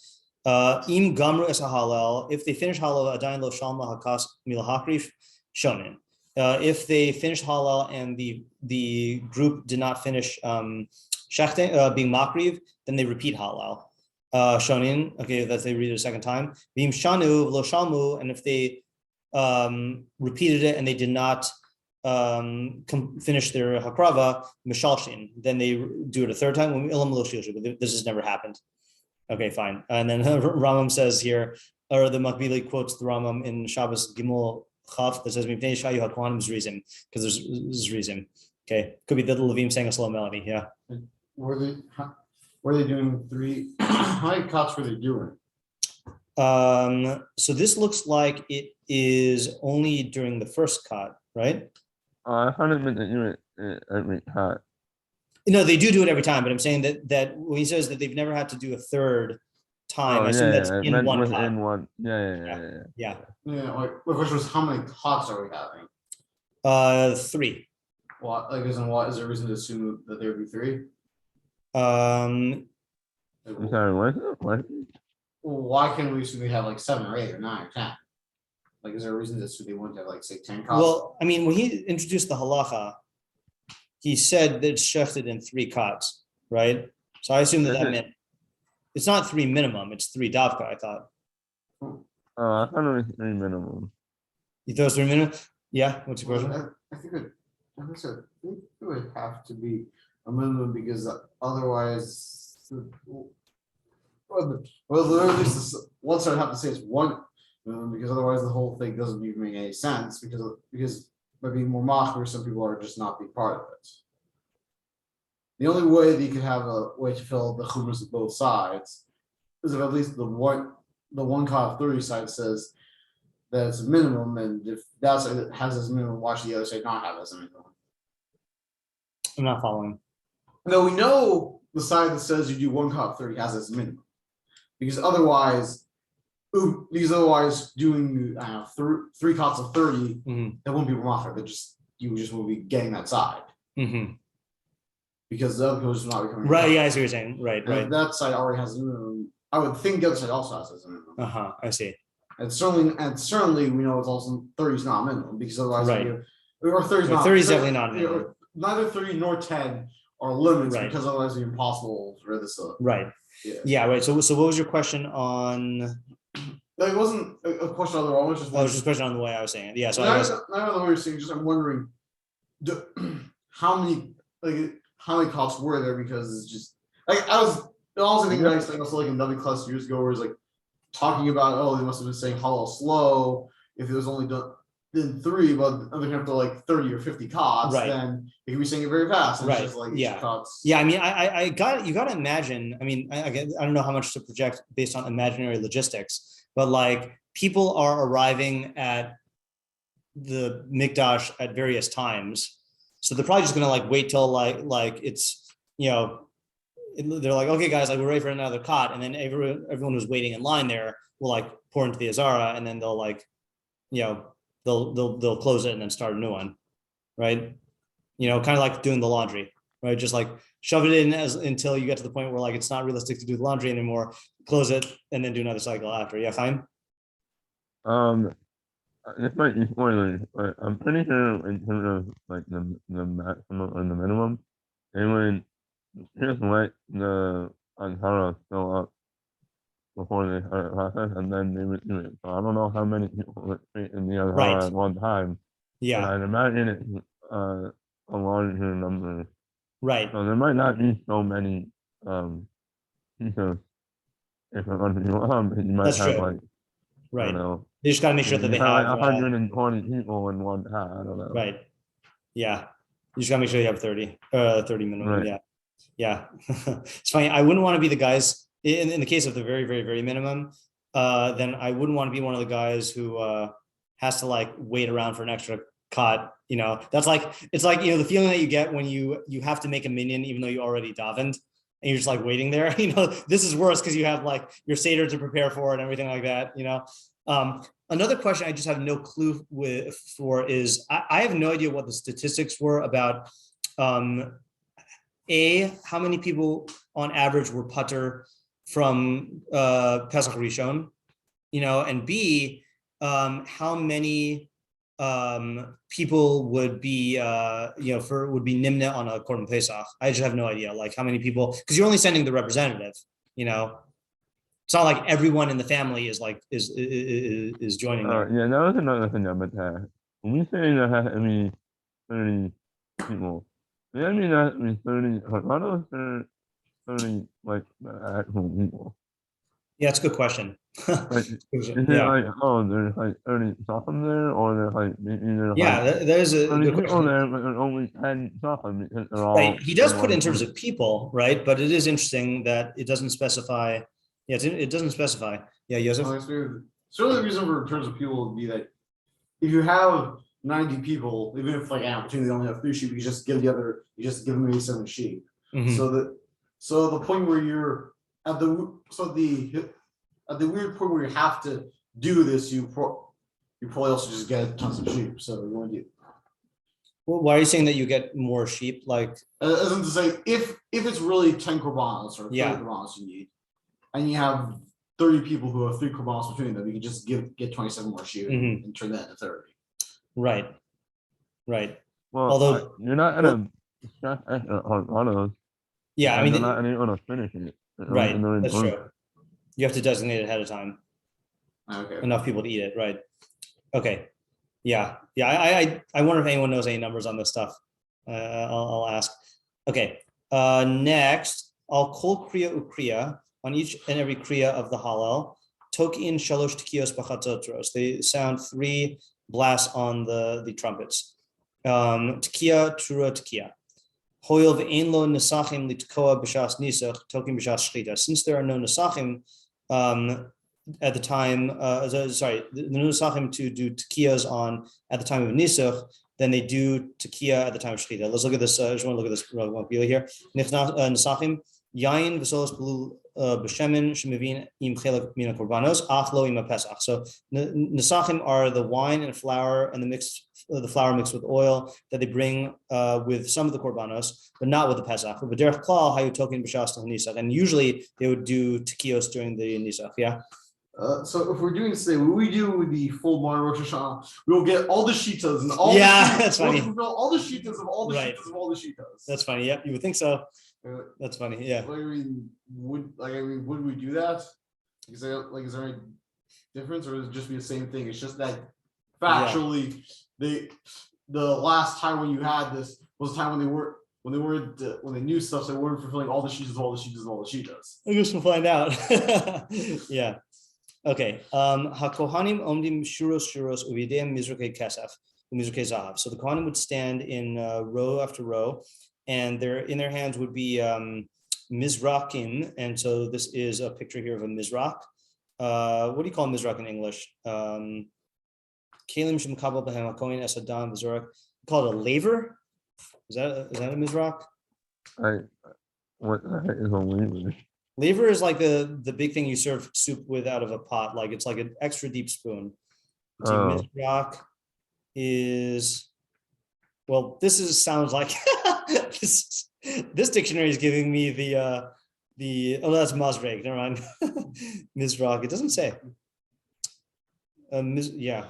Im gamru es halal. If they finish halal, adayin lo shalma hakas milhakrif shonin. If they finish halal and the group did not finish shechting, being makriv, then they repeat halal. Shonin. Okay, that they read it a second time. Bim shanu lo shalmu, and if they repeated it and they did not finish their hakrava mishalshin, then they do it a third time. This has never happened. Okay, fine. And then Rambam says here, or the Makbili quotes the Rambam in Shabbos Gimel Chaf that says "Mipnei shayu hakohanim zrizim," because there's zrizim. Okay, could be the Levim sang a slow melody. Yeah. Were they doing three? How many cuts were they doing? So this looks like it is only during the first cut, right? I haven't been to do it every cut. No, they do it every time, but I'm saying that when he says that they've never had to do a third time, I assume that's in one cut. In one. Yeah. Yeah. Like the question was, how many cuts are we having? 3. What? Like, isn't what? Is there a reason to assume that there would be 3? I'm sorry, what? Why can't we assume we have like 7 or 8 or 9 or 10? Like, is there a reason to assume they wouldn't have like say 10 cuts? Well, I mean, when he introduced the halacha, he said that it's shechted in 3 cuts, right? So I assume that meant it's not 3 minimum, it's 3 davka, I thought. I thought it was 3 minimum. You thought it was 3 minimum? Yeah, what's your question? I think it would have to be a minimum because otherwise, well, at least one side have to say it's 1 minimum because otherwise the whole thing doesn't even make any sense because by being more machmir, some people are just not being part of it. The only way that you could have a way to fill the chumras of both sides is if at least the one cut of 30 side says that it's a minimum, and if that side has as a minimum, why should the other side not have as a minimum? I'm not following. No, we know the side that says you do 1 cut of 30 has as a minimum, because otherwise doing 3 cuts of 30, that won't be machmir. You just will be getting that side. Because the other coach is not becoming right. Yeah, I see what you're saying. Right. That side already has a minimum. I would think the other side also has a minimum. I see. And certainly we know it's also 30 is not a minimum because otherwise or 30 is not 30 is definitely not a minimum. Neither 30 nor 10 are limits because otherwise it'd be impossible for this. Right. Yeah. Right. So what was your question on? It wasn't a question on the wrong. It was just a question on the way I was saying it. Yeah. So I guess not on the way you're saying. Just I'm wondering, how many cops were there? Because it's just like I was also thinking nice thing also like in W class years ago where it's like talking about they must have been saying hollow slow if it was only done in 3, but they're have to like 30 or 50 cots, then they can be saying it very fast. And it's just like cots. Yeah. I mean, I got you got to imagine. I mean, I don't know how much to project based on imaginary logistics, but like people are arriving at the Mikdash at various times. So they're probably just gonna like wait till like it's they're like, okay guys, like we're ready for another cot, and then everyone who's waiting in line there will like pour into the azara, and then they'll like they'll close it and then start a new one, right? Kind of like doing the laundry, right? Just like shove it in until you get to the point where like it's not realistic to do the laundry anymore, close it, and then do another cycle after. Yeah, Chaim? This might be spoiling, but I'm pretty sure in terms of like the maximum and the minimum, they would just let the Ankara fill up before they start the process, and then they would do it. So I don't know how many people would fit in the Ankara at one time. Yeah. But I'd imagine it's a larger number. Right. So there might not be so many because if I'm going to do you might That's have true. like right. I don't know. You just got to make sure that they have 120 people in one hat. I don't know. Right. Yeah. You just got to make sure you have 30 minimum. Right. Yeah. It's funny. I wouldn't want to be the guys in the case of the very, very, very minimum. Then I wouldn't want to be one of the guys who has to like wait around for an extra cut. That's like, it's like, the feeling that you get when you have to make a minyan, even though you already davened and you're just like waiting there, this is worse because you have like your Seder to prepare for and everything like that, Another question I just have no clue for is I have no idea what the statistics were about how many people on average were putter from Pesach Rishon, and B, how many people would be would be nimna on a Korban Pesach. I just have no idea, like how many people, because you're only sending the representative, It's not like everyone in the family is like is joining. Yeah, that was another thing I meant to ask. When we say that has 30 people, does that mean that 30? How those 30 like the actual people? Yeah, it's a good question. Like, is it Yeah, like, oh, there's like 30 Sochem there, or there's like maybe there's yeah, like that is a 30 good people question. there, but there's only 10 Sochem because they're all Right. He does in put it in one terms group. of people, right? But it is interesting that it doesn't specify. Yeah, it doesn't specify. Yeah, Joseph. Certainly the reason for in terms of people would be that if you have 90 people, even if like an opportunity they only have 3 sheep, you just give them maybe 7 sheep. Mhm. So the point where you're at the weird point where you have to do this, you probably also just get tons of sheep. So you want to do. Well, why are you saying that you get more sheep? Like, As in to say, if it's really 10 korbanos or 30 Yeah. korbanos you need, and you have 30 people who have 3 korbanos between them, you can just get 27 more sheep Mhm. and turn that into 30. right, right. Well, Although- you're not gonna stress halachos, Yeah, I and mean, they're not gonna finish it. right. And they're in That's groups. true. You have to designate it ahead of time. Okay. Enough people to eat it, right? Okay. Yeah. I wonder if anyone knows any numbers on this stuff. I'll ask. Okay. Next, I'll kol kriya ukriya on each and every kriya of the Hallel. Tokin shalosh tikiyos b'chatzotros. They sound 3 blasts on the trumpets. Tikiya trura tikiya. Hoyel ve'ein lo nesachim litkoa b'shas nisach tokin b'shas Shechitas. Since there are no nesachim at the time, the nesachim to do tikiyas on at the time of nisach, then they do tikiya at the time of Shechita. Let's look at this. I just want to look at this real here. Nesachim yayin v'solos b'lu b'shemen shemivin im chelak mina korbanos achlo im pesach. So nesachim are the wine and flour and the flour mixed with oil that they bring with some of the korbanos, but not with the pesach. But derech klal hayu tokin b'shas nisach, and usually they would do tikiyos during the nisach. Yeah. So if we're doing today, what we do with the full modern Rosh Hashanah, we'll get all the shitas and all that's funny. We'll all the shitas of all the Right. shitas of all the shitas. That's funny. Yep, you would think so. That's funny. Yeah. Would we do that? Is there any difference, or is it just be the same thing? It's just that factually, the last time when you had this was the time when they knew stuff, so they weren't fulfilling all the shitas of all the shitas of all the shitas. I guess we'll find out. Yeah. Okay. Hakohanim omdim shuros uvidem mizrukei kesef mizrukei zahav. So the kohanim would stand in row after row, and in their hands would be mizrakim. And so this is a picture here of a mizrak. What do you call a mizrak in English? Kalim shemkabel behem hakohen esadam v'zorak. Call it a laver. Is that a mizrak? What the heck is a laver? Laver is like the big thing you serve soup with out of a pot. Like it's like an extra deep spoon. Mizrak is, well, sounds like this dictionary is giving me the that's Mazreg. Never mind. Mizrak. It doesn't say. Yeah.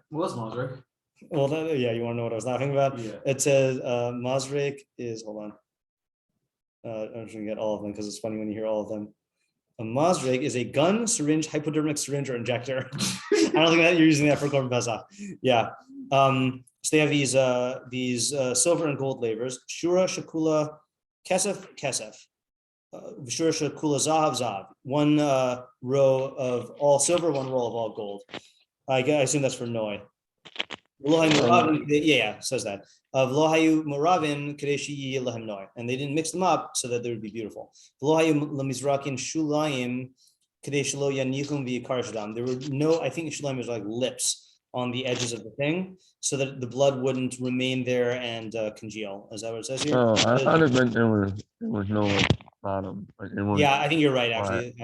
What's Mazrek? Well, you want to know what I was laughing about? Yeah. It says Mazreg is, hold on. I'm just gonna get all of them because it's funny when you hear all of them. A Mazreg is a gun, syringe, hypodermic syringe, or injector. I don't think that you're using that for Korban Pesach. Yeah. So they have these silver and gold lavers. Shura, shakula, kesef. Shura, shakula, zahav. One row of all silver, one row of all gold. I assume that's for Noi. Yeah, says that. Of lohayu moravin kadeshi lehem noi, and they didn't mix them up so that they would be beautiful. Lohayu lemizrakin shulayim kadeshi lo yanichum v'yikar shadam. There were no, I think shulayim is like lips on the edges of the thing, so that the blood wouldn't remain there and congeal. Is that what it says here? Oh, I thought it meant there was no bottom. Yeah, I think you're right. Actually,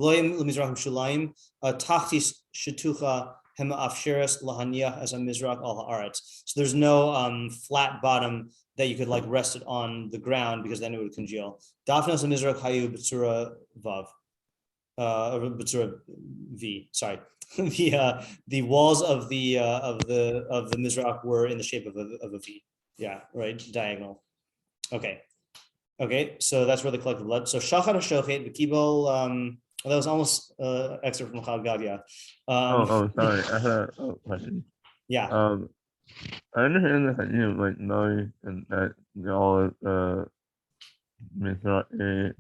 lohayu lemizrakim shulayim tachtis shetucha. As a mizrak al haaretz. So there's no flat bottom that you could like rest it on the ground because then it would congeal. Dafnas mizrak hayu b'tzura vav, b'tzura v. Sorry, the walls of the mizrak were in the shape of a V. Yeah, right, diagonal. Okay. So that's where they collect the blood. So shachar shochet v'kibol. Well, that was almost excerpt from Chag Gadia. Sorry. I had a question. Yeah. I understand that like no, and that y'all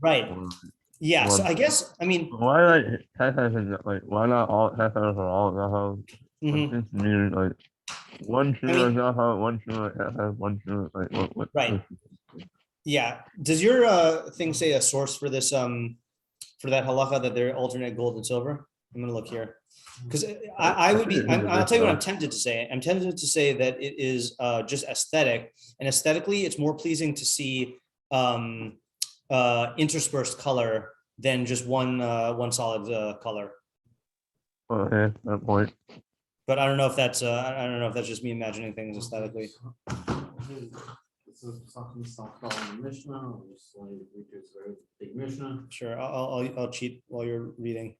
Right. Yeah, so Well, I guess, I mean, why like why not all halachos are all halachos? mhm, Seems to me like one I shiur mean, halachos, one shiur halachos, one shiur like what right. Yeah. Does your thing say a source for this for that halacha that they're alternate gold and silver? I'm gonna look here. Because I would be, I'll tell you what I'm tempted to say. I'm tempted to say that it is just aesthetic, and aesthetically, it's more pleasing to see interspersed color than just one solid color. Okay, that point. But I don't know if that's I don't know if that's just me imagining things aesthetically. This is something stuff following the Mishnah. I'll just like read this very big Mishnah. Sure, I'll cheat while you're reading.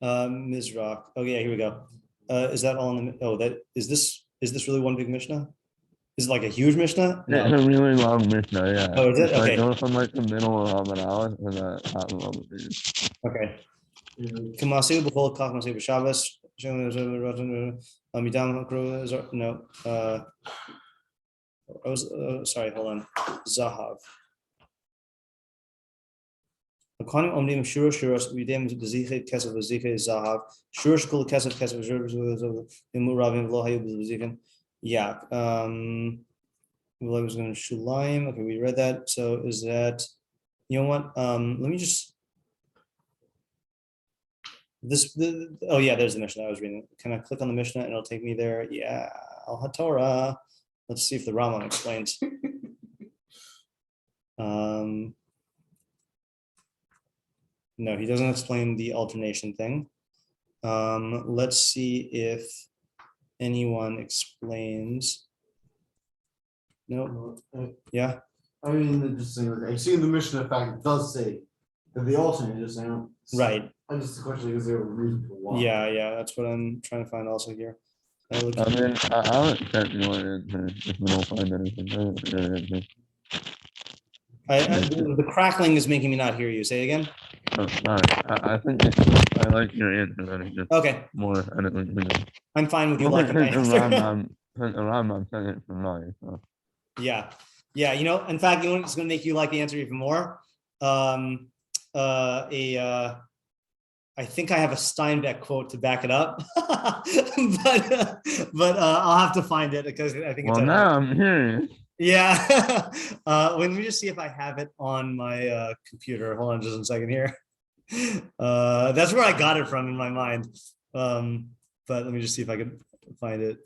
Mizrach. Oh yeah, here we go. Is that all in the? Oh, that is this really one big Mishnah? Is it like a huge Mishnah? It's a really long Mishnah, yeah. Oh, is it? It's like Okay. going from like the middle of an hour to the top of the page. Okay. Kamasu b'chol kach masei b'Shabbos. No. I was sorry. Hold on. Zahav. According omnim shur shuros videm beziche kesef beziche zahav shur shkul kesef imuravim lo hayu bezichen. Yeah. I was going to shulaim. Okay, we read that. So is that, you know what? Let me just oh yeah, there's the Mishnah I was reading. Can I click on the Mishnah and it'll take me there? Yeah, Al Torah. Let's see if the Rambam explains. No, he doesn't explain the alternation thing. Let's see if anyone explains. No. Yeah. I mean, just saying, like, I see in the Mishnah, in fact, it does say that they alternate. Just saying, Right. I just question is there a reason for why? Yeah. That's what I'm trying to find also here. I mean, I'll accept your answer if we don't find anything. The crackling is making me not hear you. Say it again. Oh, sorry. I think I like your answer. That it's just Okay. more edit. I'm fine with you liking my answer. Rambam said it from mine. So. Yeah. You know, in fact, you know what's going to make you like the answer even more? I think I have a Steinbeck quote to back it up, but I'll have to find it because I think. Well, now I'm hearing. Yeah. Let me just see if I have it on my computer. Hold on just a second here. That's where I got it from in my mind. But let me just see if I can find it.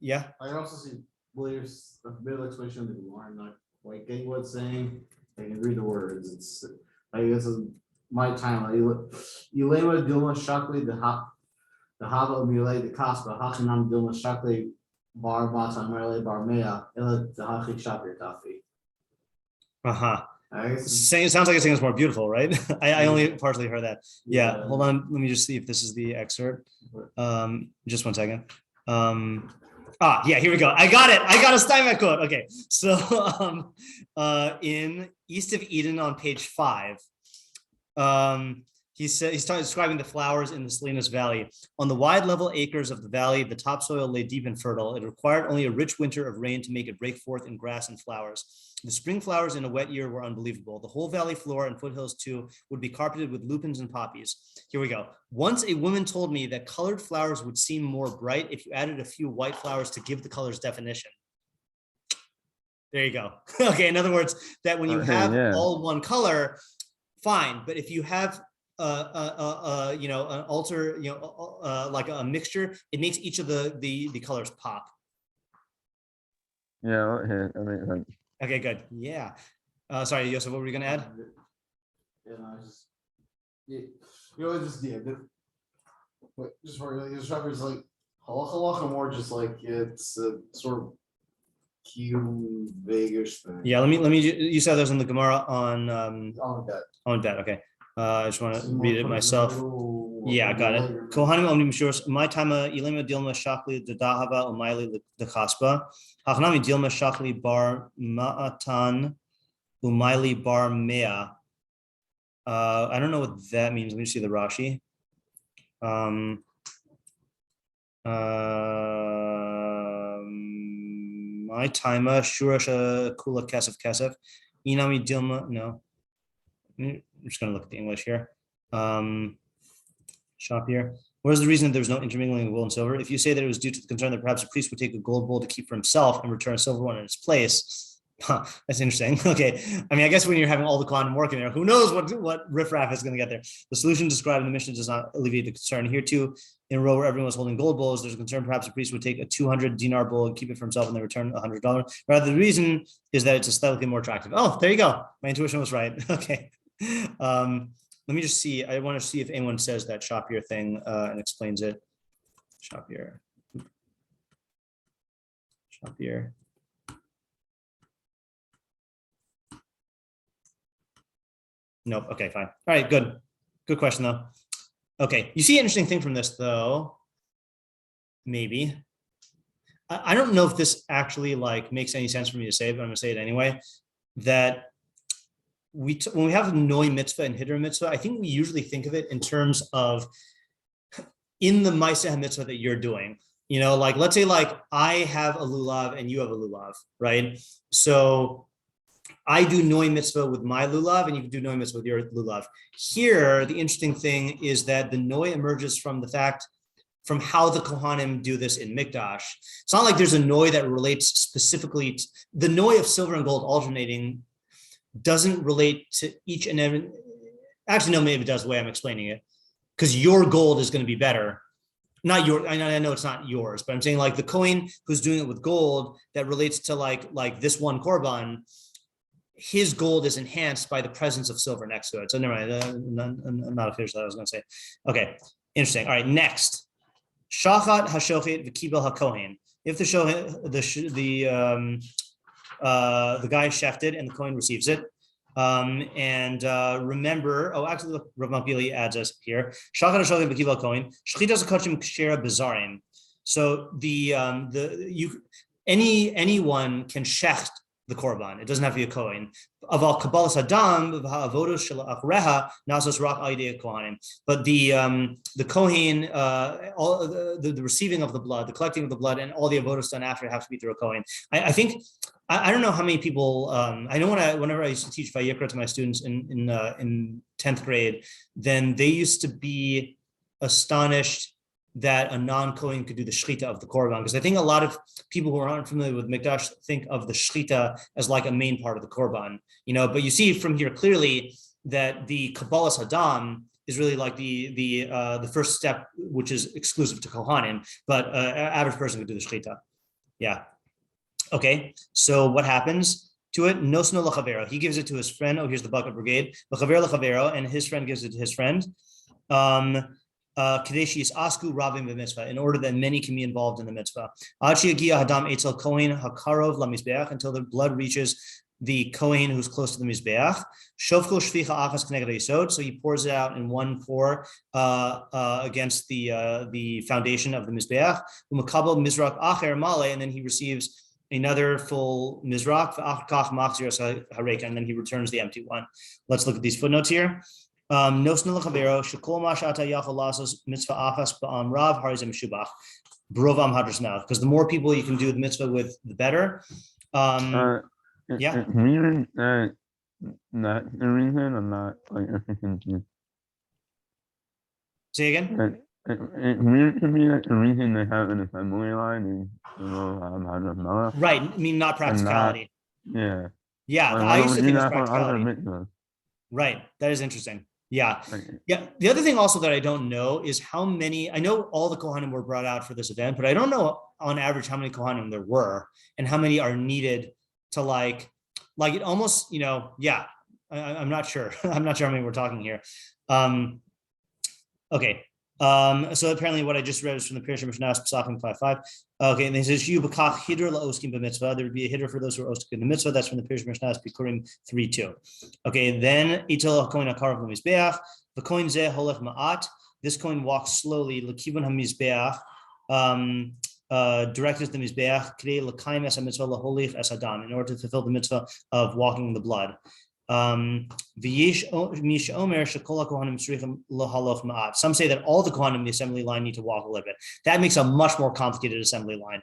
Yeah. I also see Blair's middle explanation of the Gemara. I'm not quite getting what it's saying. I can read the words. It's I guess is my time. Yulema Dilma Shakli the Hava Mule the Kaspa Hachanam Dilma Shakli Bar Matan Merle Bar Mea Ella the Hachik Shakir Tafi. It sounds like it's saying it's more beautiful, right? I only partially heard that. Yeah. Hold on. Let me just see if this is the excerpt. Just 1 second. Yeah, here we go. I got it. I got a Steinbeck quote. Okay. So in East of Eden on page 5, he said he's describing the flowers in the Salinas Valley. On the wide level acres of the valley, the topsoil lay deep and fertile. It required only a rich winter of rain to make it break forth in grass and flowers. The spring flowers in a wet year were unbelievable. The whole valley floor and foothills too would be carpeted with lupins and poppies. Here we go. Once a woman told me that colored flowers would seem more bright if you added a few white flowers to give the colors definition. There you go. Okay, in other words, that when you have all one color, fine. But if you have you know, an alter, you know, like a mixture, it makes each of the colors pop. Yeah, okay, that makes sense. Okay, good. Yeah. Sorry, Yosef, what were you gonna add? Yeah, no, you know, just for your instructors, like halacha more just like it's a sort of cute, vaguish thing. Yeah, let me. You said there's in the Gemara on that. On that. Okay. I just want to read it myself. Yeah, got it. Kohanim omnim shuros. My tama ilema dilma shakli the dahava umayli the kaspa. Hachnami dilma shakli bar ma'atan umayli bar mea. I don't know what that means. Let me see the Rashi. My my Taima, Shurasha Kula Kesef, Inami Dilma. No, I'm just going to look at the English here. Shop here. What is the reason that there's no intermingling of gold and silver? If you say that it was due to the concern that perhaps a priest would take a gold bowl to keep for himself and return a silver one in its place. That's interesting. Okay. I mean, I guess when you're having all the quantum working there, who knows what riffraff is going to get there. The solution described in the Mishnah does not alleviate the concern. Here too, in a row where everyone was holding gold bowls, there's a concern perhaps a priest would take a 200 dinar bowl and keep it for himself and then return $100. Rather, the reason is that it's aesthetically more attractive. Oh, there you go. My intuition was right. Okay. Let me just see. I want to see if anyone says that shop here thing and explains it. Shop here. Shop here. Nope. Okay, fine. All right, good. Good question though. Okay, you see an interesting thing from this though. Maybe. I don't know if this actually like makes any sense for me to say, but I'm gonna say it anyway. That when we have noi mitzvah and hiddur mitzvah, I think we usually think of it in terms of in the ma'aseh mitzvah that you're doing. You know, like let's say like I have a lulav and you have a lulav, right? So I do noi mitzvah with my lulav and you can do noi mitzvah with your lulav. Here, the interesting thing is that the noi emerges from the fact, from how the Kohanim do this in Mikdash. It's not like there's a noi that relates specifically to, the noi of silver and gold alternating doesn't relate to each and every, actually no, maybe it does the way I'm explaining it, because your gold is going to be better. Not your, I know it's not yours, but I'm saying like the Kohen who's doing it with gold that relates to like this one Korban, his gold is enhanced by the presence of silver next to it. So never mind, I'm not official. I was going to say, okay, interesting. All right, next, shachat hashochet v'kibel hakohen. If the guy shefted and the Kohen receives it, remember, oh, actually, look, Rambam Bekius adds us here. Shachat hashochet v'kibel hakohen. Shechitas hakochim kshera bezarim. So anyone can shecht the Korban. It doesn't have to be a Kohen. Aval kabbalas hadam v'ha'avodos shel achreha nasos rak al yedei kohanim. But the Kohen, all the receiving of the blood, the collecting of the blood, and all the avodos done after have to be through a Kohen. I think I don't know how many people. I know whenever I used to teach Vayikra to my students in 10th grade, then they used to be astonished that a non-Kohen could do the shechita of the Korban. Because I think a lot of people who aren't familiar with Mikdash think of the shechita as like a main part of the Korban, you know, but you see from here clearly that the kabbalas hadam is really like the first step, which is exclusive to Kohanim, but an average person could do the shechita. Yeah. Okay, so what happens to it? Nosno l'chavero. He gives it to his friend. Oh, here's the bucket brigade. L'chavero l'chavero, and his friend gives it to his friend. Kadeshi is asku rabim b'mitzvah, in order that many can be involved in the mitzvah. Until the blood reaches the Kohen who's close to the mizbeach. Shofko shvicha achas k'neged yisod. So he pours it out in one pour against the foundation of the mizbeach. Umakabel mizrak acher male, and then he receives another full mizrak, and then he returns the empty one. Let's look at these footnotes here. Because the more people you can do the mitzvah with, the better. Yeah. Say again. Weird to me that the reason they have an assembly line is, right. I mean, not practicality. Yeah. Yeah. I used to think it's practicality. Right. That is interesting. Yeah. Yeah. The other thing also that I don't know is how many, I know all the Kohanim were brought out for this event, but I don't know on average how many Kohanim there were and how many are needed to like it almost, you know, yeah, I'm not sure. I'm not sure how many we're talking here. Okay. So apparently what I just read is from the Pirush Mishnah Psachim 5:5. Okay, and it says you bakach hiddur laoskim b'mitzvah. There would be a hiddur for those who are oskim in the mitzvah. That's from the Pirush Mishnah Bikurim 3:2. Okay, then itel kohen akarav l'mizbeach. The kohen zeh holech ma'at. This kohen walks slowly l'kivun hamizbeach, directed to the mizbeach k'dei l'kaim es mitzvah laholich es adam, in order to fulfill the mitzvah of walking the blood. Some say that all the Kohanim in the assembly line need to walk a little bit. That makes a much more complicated assembly line.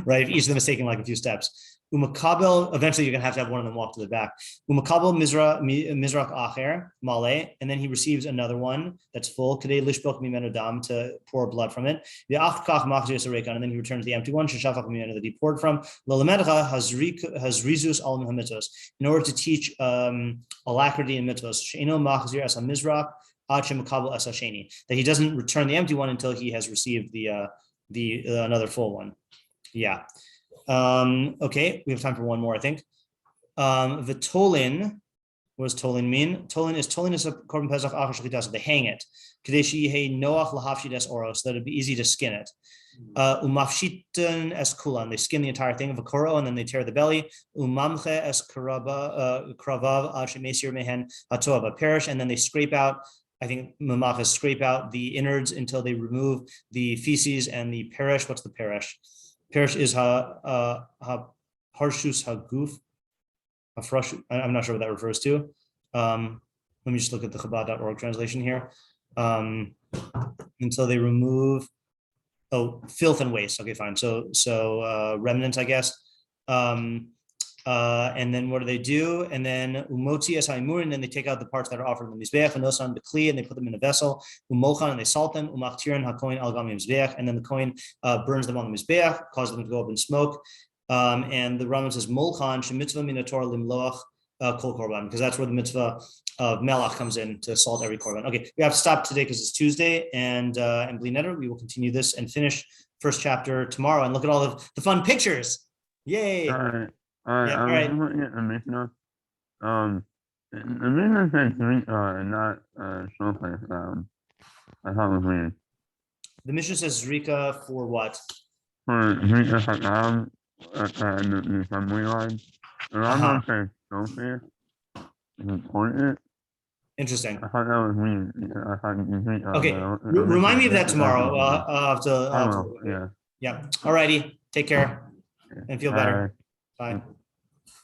right? If each of them is taking like a few steps. Umakabel, eventually you're gonna have one of them walk to the back. Umakabel mizrach acher male, and then he receives another one that's full. Kadei lishbok mimenu dam, to pour blood from it. The achkach machzir sarekan, and then he returns the empty one. Sheshafach mimenu, that he poured from. Lolamedecha hazrizus al hamitzvos, in order to teach alacrity in mitzvos. Sheino machzir as hamizrach ad shemakabel as hasheni, that he doesn't return the empty one until he has received the another full one. Yeah. Okay, we have time for one more, I think. The tolin, what does tolin mean? Tolin is a Korban Pesach achar Shechitas, they hang it. Kadeshi he noach lahafshides oro, so that it'd be easy to skin it. Umafshitan es kulan, they skin the entire thing of a koro, and then they tear the belly. Umamche es kravav ashemesir mehen hatova, perish, and then they scrape out, I think mamachas scrape out the innards until they remove the feces and the perish. What's the perish? Perish is harshus haguf. I'm not sure what that refers to. Let me just look at the Chabad.org translation here. Until they remove, filth and waste. Okay, fine. So remnants, I guess. And then what do? And then umotzi es ha'imur, and then they take out the parts that are offered in the mizbeach, and nosan bekli, and they put them in a vessel. Umochan, and they salt them. Umachtirin hakoin al gam mizbeach, and then the kohen burns them on the mizbeach, causes them to go up in smoke. And the Rambam says molchan shemitzvah min Torah limloach kol korban, because that's where the mitzvah of melach comes in, to salt every korban. Okay, we have to stop today because it's Tuesday, and Bli Neder, we will continue this and finish first chapter tomorrow, and look at all of the fun pictures. Yay! All right, Yeah, I was right. looking at the Mishnah. The Mishnah says drink, not someplace. I thought it was weird. The Mishnah says Zrika for what? For drink a hakam, the assembly line. The Rambam says sophia. It's important. Interesting. I thought that was weird. I thought you can drink. Okay, remind me of that tomorrow. I'll have to. Yeah. Yeah. All righty. Take care and feel better. Bye.